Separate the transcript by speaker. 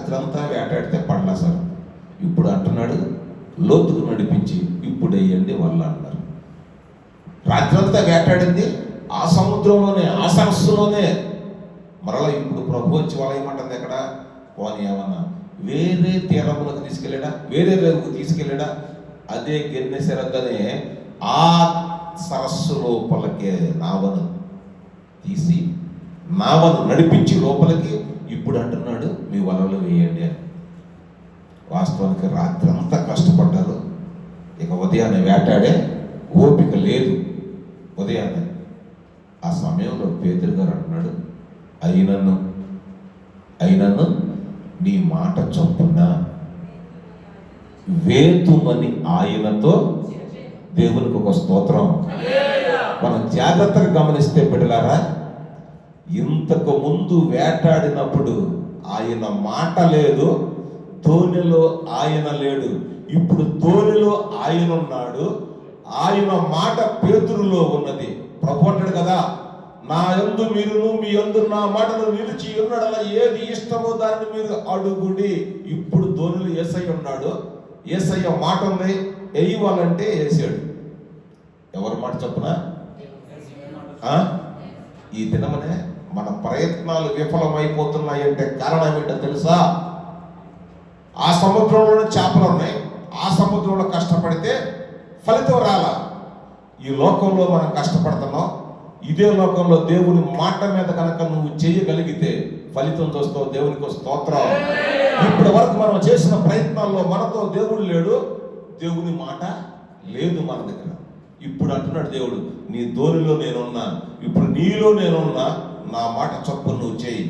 Speaker 1: రాత్రి అంతా వేటాడితే పడలా సార్. ఇప్పుడు అంటున్నాడు లోతుకు నడిపించి ఇప్పుడు వేయండి వల్ల అన్నారు. రాత్రంతా వేటాడింది ఆ సముద్రంలోనే, ఆ సరస్సులోనే. మరలా ఇప్పుడు ప్రభు వచ్చి వాళ్ళ ఏమంటుంది, ఎక్కడ పోనీ ఏమన్నా వేరే తీరములకు తీసుకెళ్ళాడా, వేరే రేవుకు తీసుకెళ్ళాడా? అదే గెన్నెసెరద్దనే ఆ సరస్సు లోపలికే నావను తీసి నావను నడిపించి లోపలికి ఇప్పుడు అంటున్నాడు మీ వలలు వేయండి అని. వాస్తవానికి రాత్రి అంతా కష్టపడ్డారు. ఇక ఉదయాన్నే వేటాడే ఓపిక లేదు. ఉదయాన్నే ఆ సమయంలో పేతురు గారు అంటున్నాడు, అయినను నీ మాట చొప్పున వేతుమని ఆయనతో. దేవునికి ఒక స్తోత్రం. మనం జాగ్రత్తగా గమనిస్తే బిడ్డలారా, ఇంతకు ముందు వేటాడినప్పుడు ఆయన మాట లేదు, ధోనిలో ఆయన లేడు. ఇప్పుడు ధోనిలో ఆయన ఉన్నాడు, ఆయన మాట పేతురులో ఉన్నది. ప్రభు అంటాడు కదా, నా యందు మీరును మీ యందు నా మాటను నిలిచి ఉన్నాడలా ఏది ఇష్టమో దాన్ని మీరు అడుగుడి. ఇప్పుడు ధోనిలో యేసయ్య ఉన్నాడు, యేసయ్య మాట ఉంది, వేయవాలంటే వేసాడు. ఎవరి మాట చెప్పునా? ఈ దినమనే మన ప్రయత్నాలు విఫలమైపోతున్నాయంటే కారణం ఏంటో తెలుసా? ఆ సముద్రంలోనే చేపలు ఉన్నాయి, ఆ సముద్రంలో కష్టపడితే ఫలితం రాలా. ఈ లోకంలో మనం కష్టపడుతున్నాం, ఇదే లోకంలో దేవుని మాట మీద కనుక నువ్వు చేయగలిగితే ఫలితం చూస్తావు. దేవునికి స్తోత్రం. ఇప్పటి వరకు మనం చేసిన ప్రయత్నాల్లో మనతో దేవుడు లేడు, దేవుని మాట లేదు మన దగ్గర. ఇప్పుడు అంటున్నాడు దేవుడు, నీ ధోనిలో నేనున్నా, ఇప్పుడు నీలో నేనున్నా, నా మాట చొప్పున నువ్వు చేయి.